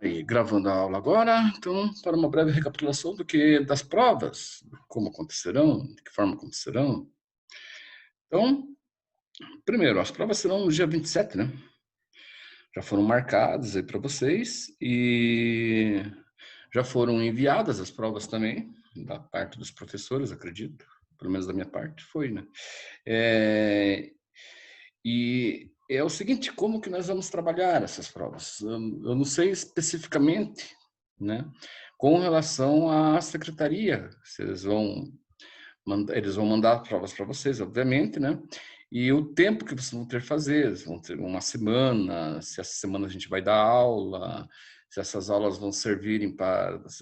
Aí, gravando a aula agora, então, para uma breve recapitulação das provas, como acontecerão, de que forma acontecerão. Então, primeiro, as provas serão no dia 27, né? Já foram marcadas aí para vocês e já foram enviadas as provas também, da parte dos professores, acredito, pelo menos da minha parte, foi, né? E é o seguinte, como que nós vamos trabalhar essas provas? Eu não sei especificamente, né, com relação à secretaria, se eles vão mandar provas para vocês, obviamente, né, e o tempo que vocês vão ter que fazer, eles vão ter uma semana, se essa semana a gente vai dar aula, se essas aulas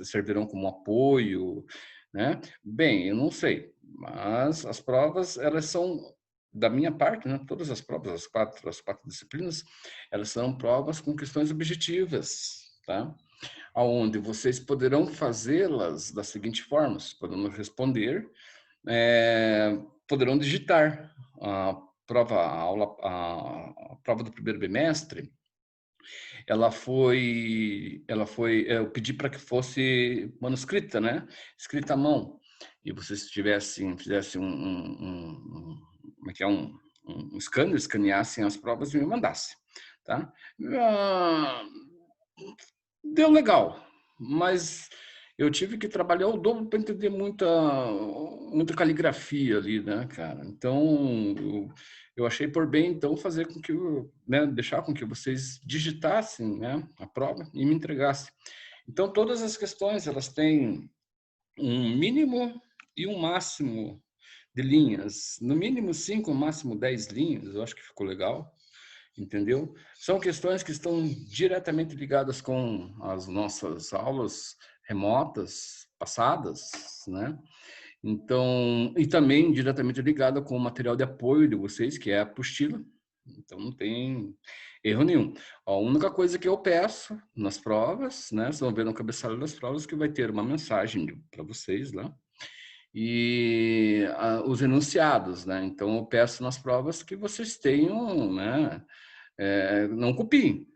servirão como apoio, né? Bem, eu não sei, mas as provas, elas são da minha parte, né, todas as provas, as quatro disciplinas, elas são provas com questões objetivas, tá? Aonde vocês poderão fazê-las da seguinte forma: poderão responder, poderão digitar. A a prova do primeiro bimestre, eu pedi para que fosse manuscrita, né? Escrita à mão. E vocês fizessem como é que é, um scanner, escaneassem as provas e me mandassem, tá? Ah, deu legal, mas eu tive que trabalhar o dobro para entender muita caligrafia ali, né, cara? Então, eu achei por bem, então, fazer com que, né, deixar com que vocês digitassem, né, a prova e me entregassem. Então, todas as questões, elas têm um mínimo e um máximo de linhas. No mínimo 5, no máximo 10 linhas, eu acho que ficou legal, entendeu? São questões que estão diretamente ligadas com as nossas aulas remotas passadas, né? Então, e também diretamente ligada com o material de apoio de vocês, que é a apostila. Então, não tem erro nenhum. A única coisa que eu peço nas provas, né? Vocês vão ver no cabeçalho das provas que vai ter uma mensagem para vocês lá, e os enunciados, né? Então, eu peço nas provas que vocês tenham, né? Não copiem,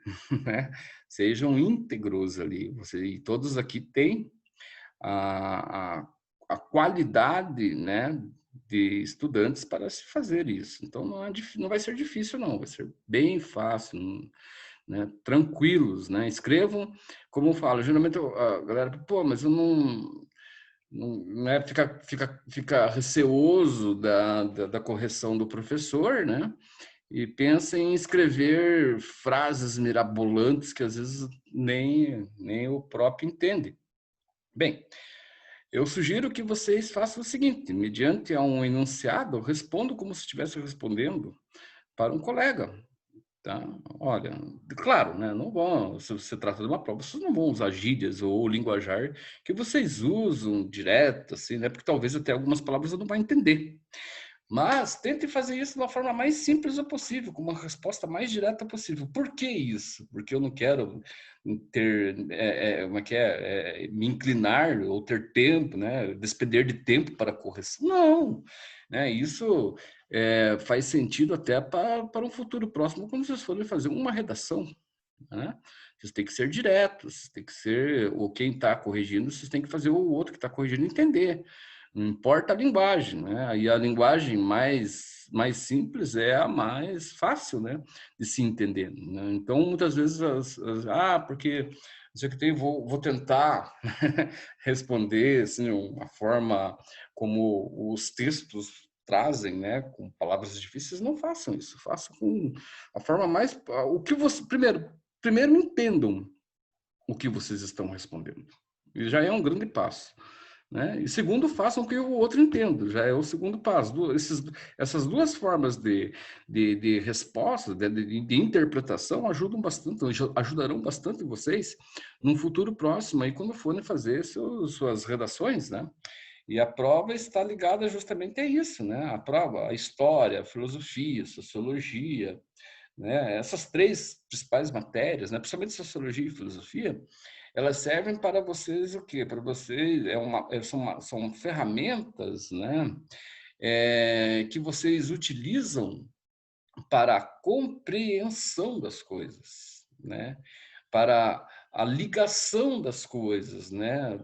né? Sejam íntegros ali. E todos aqui têm a, a, a qualidade, né, de estudantes para se fazer isso. Então, não vai ser difícil, não. Vai ser bem fácil, né? Tranquilos, né? Escrevam, como eu falo, geralmente a galera, pô, mas eu não, né, fica receoso da correção do professor, né? E pensa em escrever frases mirabolantes que às vezes nem o próprio entende. Bem, eu sugiro que vocês façam o seguinte: mediante a um enunciado, eu respondo como se estivesse respondendo para um colega. Tá? Olha, claro, né? Não vão, se você trata de uma prova, vocês não vão usar gírias ou linguajar que vocês usam direto, assim, né? Porque talvez até algumas palavras eu não vá entender. Mas tente fazer isso da forma mais simples possível, com uma resposta mais direta possível. Por que isso? Porque eu não quero como é que me inclinar ou ter tempo, né? Despender de tempo para correção. Não, né? Isso faz sentido até para um futuro próximo, quando vocês forem fazer uma redação, né? Vocês têm que ser diretos, tem que ser, ou quem está corrigindo, vocês têm que fazer o outro que está corrigindo entender. Não importa a linguagem, né? E a linguagem mais simples é a mais fácil, né, de se entender, né? Então, muitas vezes, porque não sei o que tem, vou tentar responder, assim, uma forma como os textos trazem, né, com palavras difíceis. Não façam isso, façam com a forma mais... O que você... Primeiro entendam o que vocês estão respondendo. E já é um grande passo, né? E segundo, façam que o outro entenda, já é o segundo passo. Essas duas formas de resposta, de interpretação, ajudarão bastante vocês num futuro próximo, aí, quando forem fazer suas redações, né? E a prova está ligada justamente a isso, né? A prova, a história, a filosofia, a sociologia, né? Essas três principais matérias, né? Principalmente sociologia e filosofia, elas servem para vocês o quê? Para vocês são ferramentas, né? Que vocês utilizam para a compreensão das coisas, né? Para a ligação das coisas, né,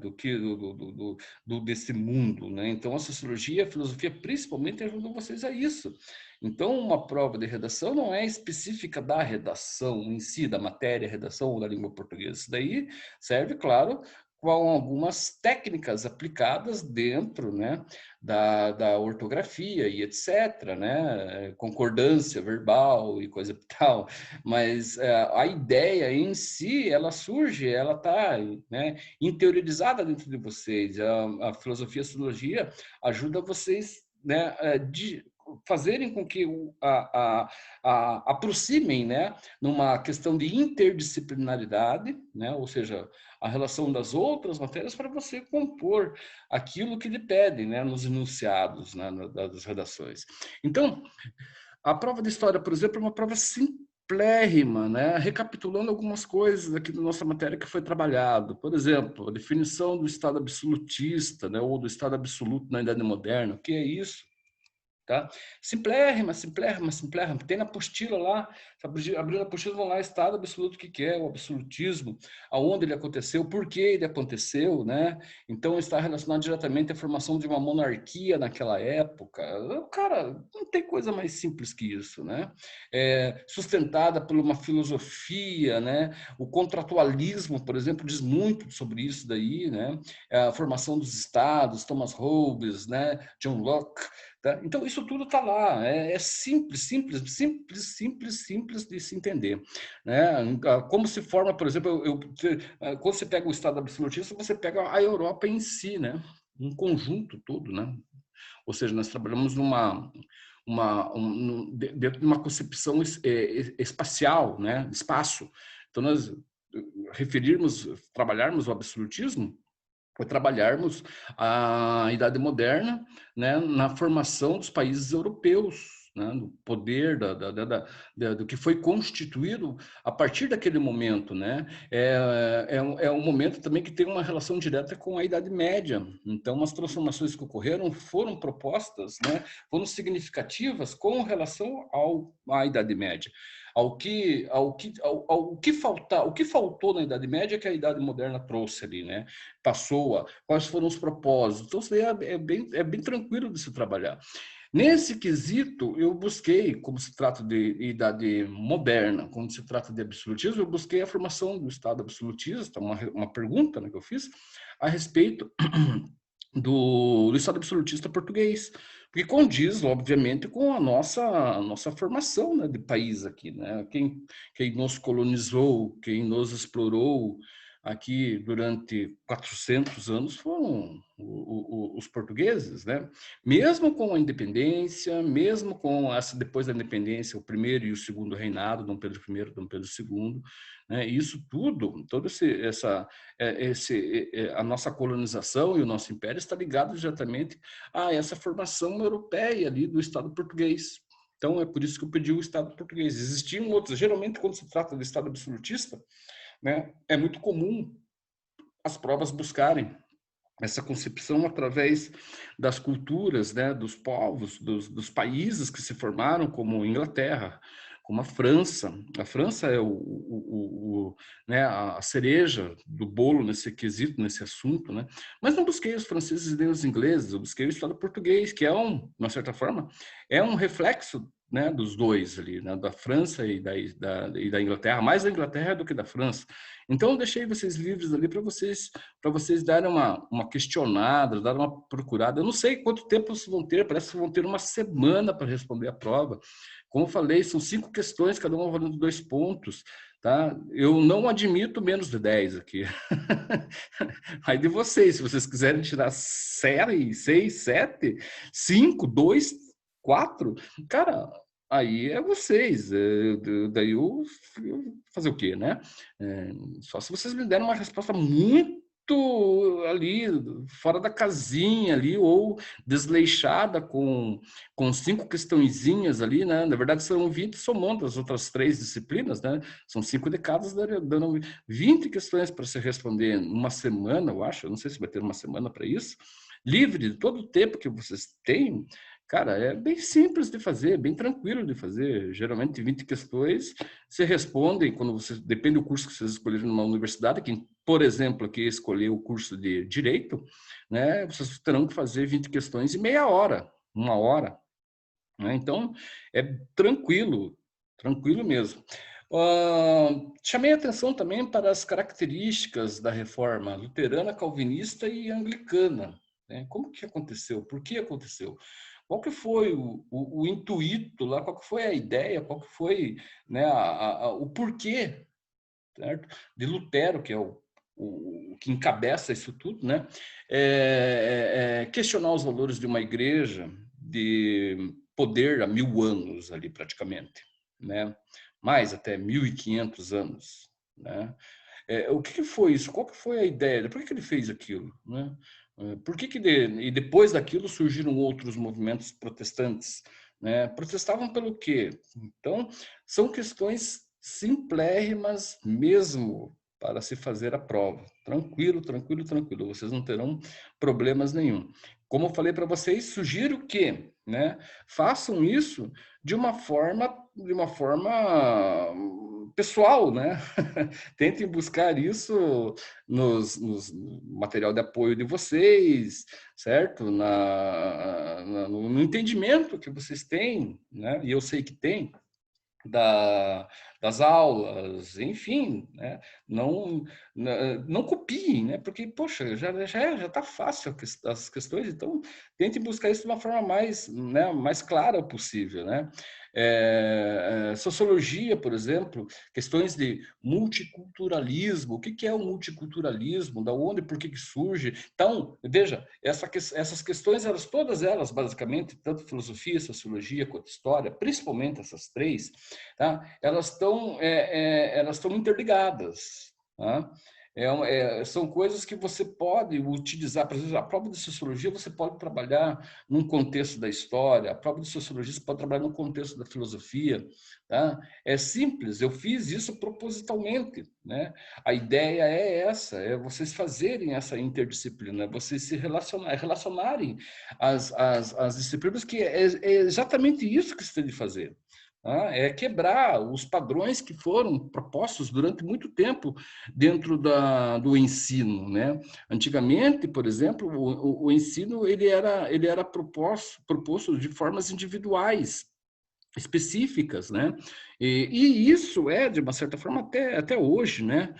desse mundo, né? Então a sociologia, a filosofia, principalmente ajudam vocês a isso. Então uma prova de redação não é específica da redação em si, da matéria, redação ou da língua portuguesa. Isso daí serve, claro, com algumas técnicas aplicadas dentro, né, da ortografia e etc, né, concordância verbal e coisa e tal, mas a ideia em si, ela surge, ela está, né, interiorizada dentro de vocês. A filosofia e a sociologia ajuda vocês, né, de fazerem com que aproximem, né, numa questão de interdisciplinaridade, né, ou seja, a relação das outras matérias para você compor aquilo que lhe pedem, né, nos enunciados, né, das redações. Então, a prova de história, por exemplo, é uma prova simplérrima, né? Recapitulando algumas coisas aqui da nossa matéria que foi trabalhado. Por exemplo, a definição do Estado absolutista, né, ou do Estado absoluto na Idade Moderna. O que é isso? Tá? Simplérrima, simplérrima, simplérrima. Tem na apostila lá, abrindo a apostila, vão lá, Estado absoluto, o que é o absolutismo, aonde ele aconteceu, por que ele aconteceu, né? Então está relacionado diretamente à formação de uma monarquia naquela época. Cara, não tem coisa mais simples que isso, né? Sustentada por uma filosofia, né? O contratualismo, por exemplo, diz muito sobre isso daí, né? A formação dos estados, Thomas Hobbes, né? John Locke. Tá? Então, isso tudo está lá, é simples, simples, simples, simples, simples de se entender. Né? Como se forma, por exemplo, quando você pega o Estado absolutista, você pega a Europa em si, né? Um conjunto todo. Né? Ou seja, nós trabalhamos dentro de uma concepção espacial, né? Espaço. Então, nós trabalharmos o absolutismo, foi trabalharmos a Idade Moderna, né, na formação dos países europeus, né, do poder do que foi constituído a partir daquele momento, né? Um momento também que tem uma relação direta com a Idade Média. Então, as transformações que ocorreram foram propostas, né, foram significativas com relação à Idade Média. O que faltou na Idade Média que a Idade Moderna trouxe ali, né? Quais foram os propósitos. Então, isso aí é bem tranquilo de se trabalhar. Nesse quesito, eu busquei, como se trata de idade moderna, como se trata de absolutismo, eu busquei a formação do Estado absolutista, uma pergunta, né, que eu fiz a respeito do Estado absolutista português, porque condiz, obviamente, com a nossa formação, né, de país aqui, né? Quem nos colonizou, quem nos explorou aqui durante 400 anos foram os portugueses, né? Mesmo com a independência, mesmo com depois da independência, o primeiro e o segundo reinado, Dom Pedro I, Dom Pedro II, né? Isso tudo, a nossa colonização e o nosso império está ligado diretamente a essa formação europeia ali do Estado português. Então, é por isso que eu pedi o Estado português. Existiam outros, geralmente, quando se trata do Estado absolutista, né, é muito comum as provas buscarem essa concepção através das culturas, né, dos povos, dos países que se formaram, como a Inglaterra, como a França. A França é né, a cereja do bolo nesse quesito, nesse assunto, né? Mas não busquei os franceses nem os ingleses, eu busquei o Estado português, que é de uma certa forma, é um reflexo, né, dos dois ali, né, da França e da Inglaterra, mais da Inglaterra do que da França. Então, eu deixei vocês livres ali para vocês darem uma questionada, darem uma procurada. Eu não sei quanto tempo vocês vão ter, parece que vão ter uma semana para responder a prova. Como eu falei, são 5 questões, cada uma valendo 2 pontos. Tá? Eu não admito menos de 10 aqui. Aí de vocês, se vocês quiserem tirar 6, 7, 5, 2, 4, cara, aí é vocês. Daí eu fazer o quê, né? Só se vocês me deram uma resposta muito ali fora da casinha ali ou desleixada com 5 questõezinhas ali, né? Na verdade são 20 somando as outras 3 disciplinas, né? São 5 de cada, dando 20 questões para se responder numa semana, eu acho. Eu não sei se vai ter uma semana para isso. Livre de todo o tempo que vocês têm, Cara, é bem simples de fazer, bem tranquilo de fazer. Geralmente 20 questões você respondem quando você, depende do curso que vocês escolherem numa universidade, quem, por exemplo, aqui escolheu o curso de Direito, né, vocês terão que fazer 20 questões em meia hora, uma hora, né? Então, é tranquilo, tranquilo mesmo. Chamei atenção também para as características da reforma luterana, calvinista e anglicana, né? Como que aconteceu? Por que aconteceu? Qual que foi o intuito lá? Qual que foi a ideia? Qual que foi, né, o porquê, certo? De Lutero, que é o que encabeça isso tudo, né? Questionar os valores de uma igreja de poder há 1000 anos ali praticamente, né? Mais até 1500 anos, né? O que foi isso? Qual que foi a ideia? Por que ele fez aquilo, né? Por que e depois daquilo surgiram outros movimentos protestantes, né? Protestavam pelo quê? Então, são questões simplérrimas mesmo para se fazer a prova. Tranquilo, tranquilo, tranquilo. Vocês não terão problemas nenhum. Como eu falei para vocês, sugiro que, né, façam isso de uma forma pessoal, né? Tentem buscar isso nos material de apoio de vocês, certo? No entendimento que vocês têm, né? E eu sei que tem, das aulas, enfim, né? Não copiem, né? Porque, poxa, já tá fácil as questões, então tentem buscar isso de uma forma mais, né, mais clara possível, né? Sociologia, por exemplo, questões de multiculturalismo, o que é o multiculturalismo, da onde, por que surge. Então, veja, essas questões, todas elas, basicamente, tanto filosofia, sociologia quanto história, principalmente essas três, tá? Elas estão interligadas, tá? São coisas que você pode utilizar, por exemplo, a prova de sociologia você pode trabalhar num contexto da história, a prova de sociologia você pode trabalhar no contexto da filosofia, tá? É simples, eu fiz isso propositalmente, né? A ideia é essa, é vocês fazerem essa interdisciplina, vocês se relacionarem as disciplinas, que é exatamente isso que você tem de fazer. É quebrar os padrões que foram propostos durante muito tempo dentro do ensino, né? Antigamente, por exemplo, o ensino ele era proposto de formas individuais, específicas, né? E isso é, de uma certa forma, até hoje, né?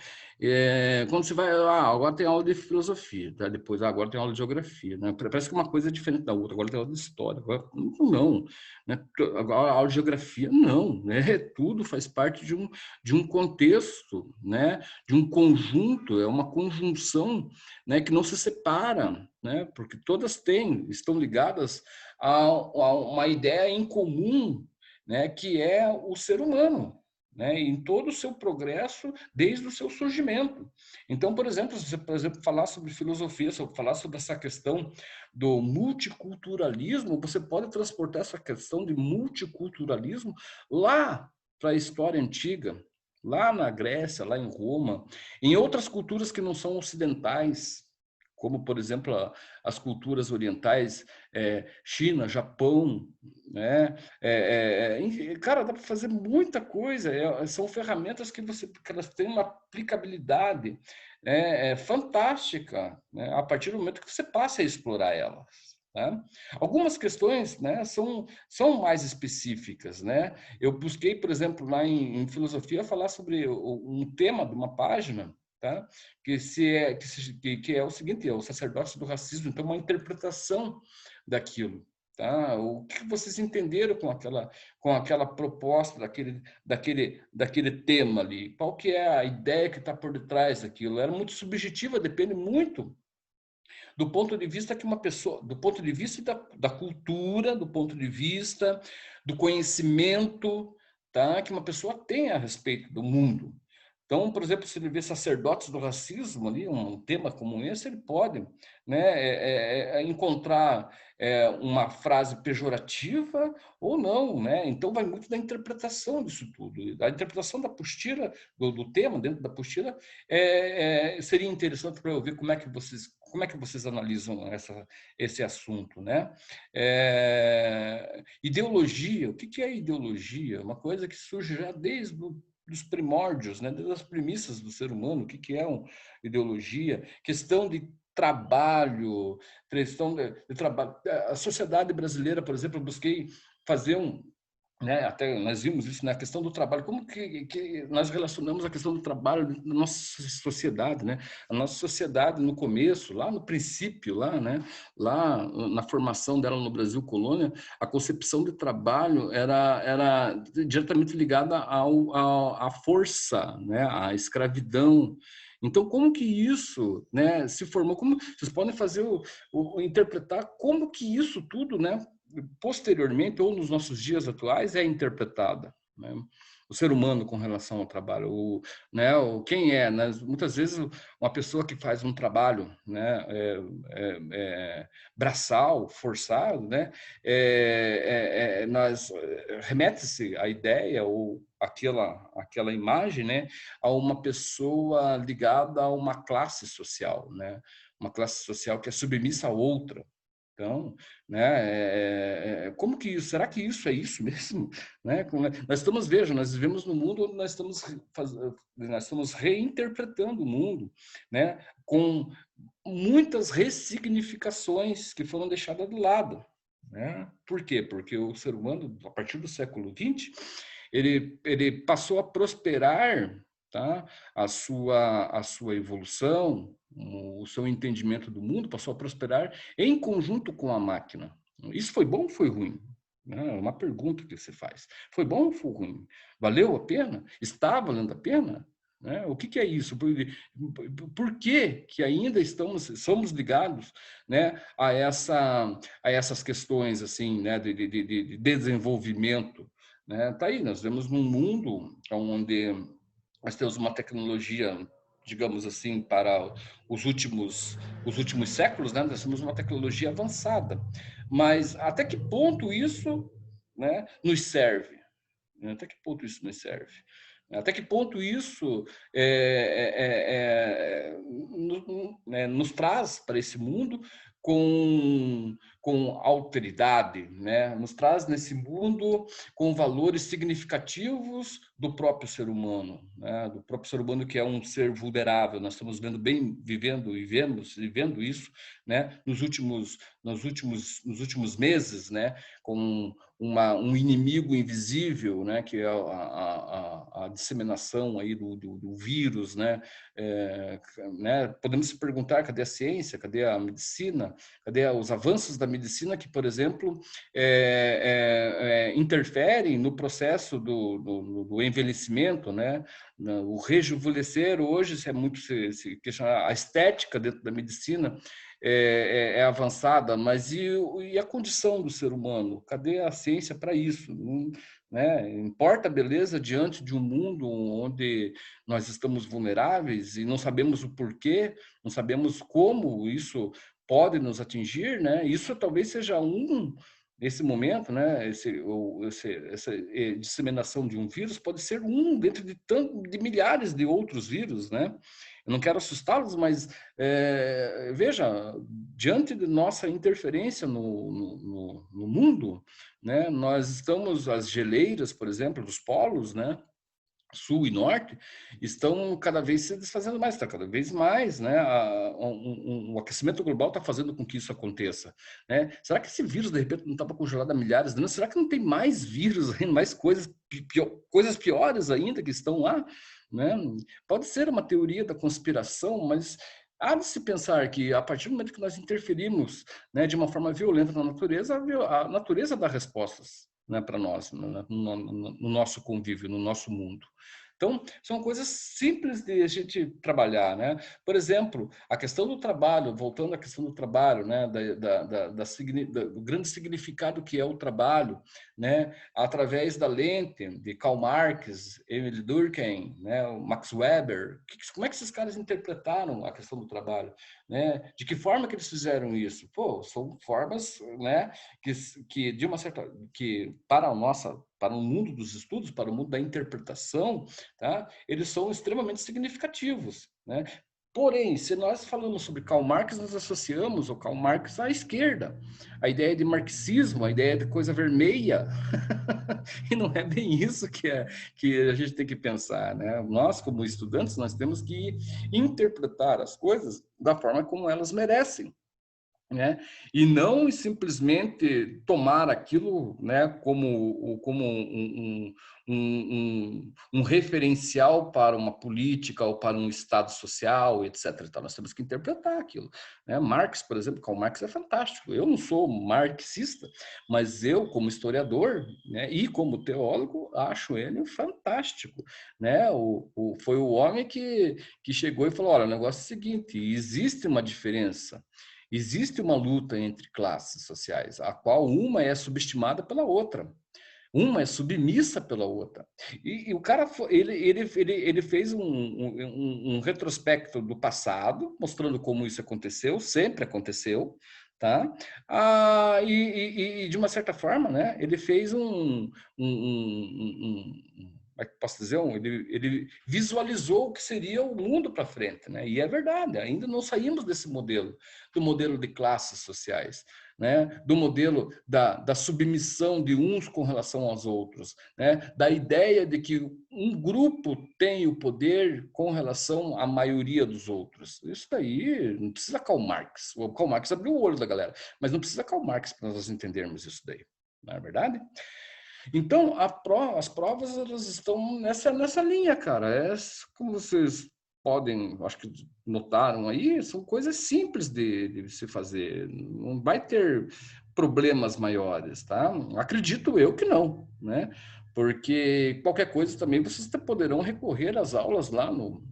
Quando você vai, agora tem aula de filosofia, tá? Depois, agora tem aula de geografia, né? Parece que uma coisa é diferente da outra, agora tem aula de história, agora, não, né? Agora, a aula de geografia, não, né? Tudo faz parte de um contexto, né? De um conjunto, é uma conjunção, né? Que não se separa, né? Porque todas estão ligadas a uma ideia em comum, né, que é o ser humano, né, em todo o seu progresso desde o seu surgimento. Então, por exemplo, se você, por exemplo, falar sobre filosofia, se eu falar sobre essa questão do multiculturalismo, você pode transportar essa questão de multiculturalismo lá para a história antiga, lá na Grécia, lá em Roma, em outras culturas que não são ocidentais, como, por exemplo, as culturas orientais, China, Japão, né? Cara, dá para fazer muita coisa. São ferramentas que elas têm uma aplicabilidade, né, fantástica, né, a partir do momento que você passa a explorar elas. Tá? Algumas questões, né, são mais específicas, né? Eu busquei, por exemplo, lá em filosofia, falar sobre um tema de uma página, tá? Que é o seguinte: é o sacerdócio do racismo. Então, uma interpretação daquilo. Tá? O que vocês entenderam com aquela proposta, daquele tema ali? Qual que é a ideia que está por detrás daquilo? Era muito subjetiva, depende muito do ponto de vista que uma pessoa, do ponto de vista da cultura, do ponto de vista do conhecimento, tá? Que uma pessoa tem a respeito do mundo. Então, por exemplo, se ele vê sacerdotes do racismo ali, um tema como esse, ele pode, né, encontrar uma frase pejorativa ou não, né? Então vai muito da interpretação disso tudo. A interpretação da apostila, do tema dentro da apostila, seria interessante para eu ver como é que vocês analisam esse assunto, né? Ideologia, o que é ideologia? Uma coisa que surge já desde dos primórdios, né? Das premissas do ser humano, o que é uma ideologia, questão de trabalho, questão de trabalho. A sociedade brasileira, por exemplo, eu busquei fazer né, até nós vimos isso na questão do trabalho, como que nós relacionamos a questão do trabalho na nossa sociedade, né? A nossa sociedade no começo, lá no princípio, lá na formação dela no Brasil colônia, a concepção de trabalho era diretamente ligada à força, né? À escravidão. Então, como que isso, né, se formou? Como vocês podem fazer interpretar como que isso tudo, né, posteriormente ou nos nossos dias atuais é interpretada, né? O ser humano com relação ao trabalho, né, quem é, né? Muitas vezes uma pessoa que faz um trabalho, né, braçal, forçado, né, nós remete-se a ideia ou aquela imagem, né, a uma pessoa ligada a uma classe social, né, uma classe social que é submissa a outra. Então, né, como que isso? Será que isso é isso mesmo? Né? Nós estamos, veja, nós vivemos num mundo onde nós estamos reinterpretando o mundo, né, com muitas ressignificações que foram deixadas de lado. Né? Por quê? Porque o ser humano, a partir do século XX, ele passou a prosperar, tá? A sua evolução, o seu entendimento do mundo passou a prosperar em conjunto com a máquina. Isso foi bom ou foi ruim? É uma pergunta que você faz. Foi bom ou foi ruim? Valeu a pena? Está valendo a pena? Né? O que é isso? Por que ainda somos ligados, né, a essas questões assim, né, de desenvolvimento? Né? Tá aí, nós vemos num mundo onde nós temos uma tecnologia, digamos assim, para os últimos séculos, né? Nós temos uma tecnologia avançada, mas até que ponto isso, né, nos serve? Até que ponto isso nos serve? Até que ponto isso nos traz para esse mundo com alteridade, né? Nos traz nesse mundo com valores significativos do próprio ser humano, né? Do próprio ser humano que é um ser vulnerável. Nós estamos vivendo isso, né? Nos últimos meses, né? Com um inimigo invisível, né, que é a disseminação aí do vírus, né? Podemos se perguntar, cadê a ciência, cadê a medicina, cadê os avanços da medicina que, por exemplo, interferem no processo do envelhecimento, né? O rejuvenescer hoje é muito se questiona a estética dentro da medicina, avançada, mas e a condição do ser humano? Cadê a ciência para isso? Né? Importa a beleza diante de um mundo onde nós estamos vulneráveis e não sabemos o porquê, não sabemos como isso pode nos atingir, né? Isso talvez seja nesse momento, né? Essa disseminação de um vírus pode ser dentro de milhares de outros vírus, né? Eu não quero assustá-los, mas veja, diante de nossa interferência no mundo, né, nós estamos, as geleiras, por exemplo, dos polos, né, sul e norte, estão cada vez se desfazendo mais, está cada vez mais, né? O aquecimento global está fazendo com que isso aconteça, né? Será que esse vírus, de repente, não estava congelado há milhares de anos? Será que não tem mais vírus, mais coisas piores ainda que estão lá? Né? Pode ser uma teoria da conspiração, mas há de se pensar que, a partir do momento que nós interferimos, né, de uma forma violenta na natureza, a natureza dá respostas, né, para nós, no nosso convívio, no nosso mundo. Então, são coisas simples de a gente trabalhar, né? Por exemplo, a questão do trabalho, voltando à questão do trabalho, né? Do grande significado que é o trabalho, né? Através da lente de Karl Marx, Emile Durkheim, né? O Max Weber, como é que esses caras interpretaram a questão do trabalho, né? De que forma que eles fizeram isso? Pô, são formas, né? Que de uma certa, que para o mundo dos estudos, para o mundo da interpretação, tá? Eles são extremamente significativos, né? Porém, se nós falamos sobre Karl Marx, nós associamos o Karl Marx à esquerda, a ideia de marxismo, a ideia de coisa vermelha, e não é bem isso que a gente tem que pensar, né? Nós, como estudantes, nós temos que interpretar as coisas da forma como elas merecem, né? E não simplesmente tomar aquilo, né, como um referencial para uma política ou para um estado social, etc. Então, nós temos que interpretar aquilo, né? Marx, por exemplo, Karl Marx é fantástico. Eu não sou marxista, mas eu, como historiador, né, e como teólogo, acho ele fantástico, né? Foi o homem que chegou e falou: olha, o negócio é o seguinte, existe uma diferença. Existe uma luta entre classes sociais, a qual uma é subestimada pela outra, uma é submissa pela outra. E o cara ele fez um retrospecto do passado, mostrando como isso aconteceu, sempre aconteceu, tá? De uma certa forma, né? Ele fez como é que posso dizer? Ele visualizou o que seria o mundo para frente, né? E é verdade, ainda não saímos desse modelo, do modelo de classes sociais, né? Do modelo da submissão de uns com relação aos outros, né? Da ideia de que um grupo tem o poder com relação à maioria dos outros. Isso daí não precisa Karl Marx. O Karl Marx abriu o olho da galera, mas não precisa Karl Marx para nós entendermos isso daí, não é verdade? Então, as provas elas estão nessa linha, cara. Como vocês podem, acho que notaram aí, são coisas simples de se fazer. Não vai ter problemas maiores, tá? Acredito eu que não, né? Porque qualquer coisa também vocês poderão recorrer às aulas lá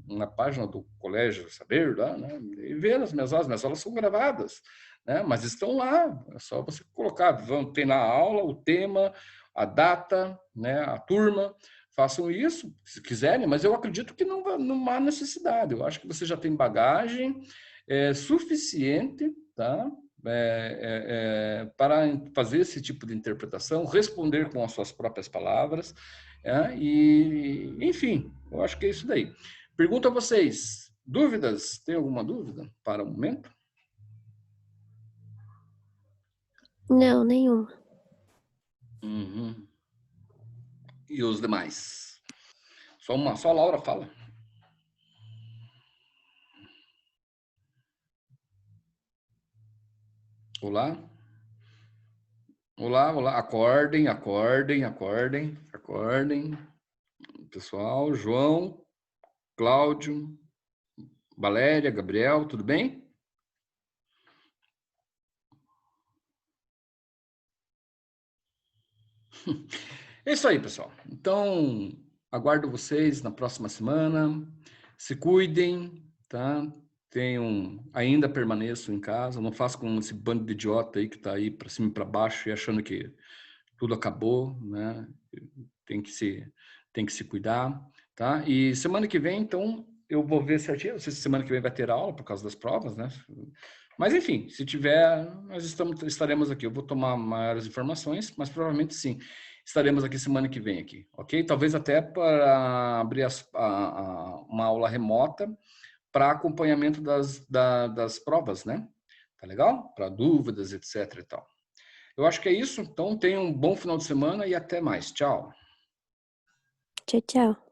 na página do Colégio Saber, lá, né? E ver as minhas aulas são gravadas, né? Mas estão lá, é só você colocar, tem na aula o tema, a data, né, a turma, façam isso, se quiserem, mas eu acredito que não há necessidade. Eu acho que você já tem bagagem suficiente, tá? Para fazer esse tipo de interpretação, responder com as suas próprias palavras, e, enfim, eu acho que é isso daí. Pergunto a vocês, dúvidas? Tem alguma dúvida para o momento? Não, nenhuma. Uhum. E os demais? Só a Laura fala. Olá? Olá, olá. Acordem, acordem, acordem, acordem. Pessoal, João, Cláudio, Valéria, Gabriel, tudo bem? É isso aí, pessoal. Então, aguardo vocês na próxima semana. Se cuidem, tá? Ainda permaneçam em casa. Não façam como esse bando de idiota aí que tá aí para cima e para baixo e achando que tudo acabou, né? Tem que se cuidar, tá? E semana que vem, então, eu vou ver certinho. Não sei se semana que vem vai ter aula por causa das provas, né? Mas, enfim, se tiver, nós estaremos aqui. Eu vou tomar maiores informações, mas provavelmente sim. Estaremos aqui semana que vem, aqui, ok? Talvez até para abrir uma aula remota para acompanhamento das provas, né? Tá legal? Para dúvidas, etc e tal. Eu acho que é isso. Então, tenha um bom final de semana e até mais. Tchau. Tchau, tchau.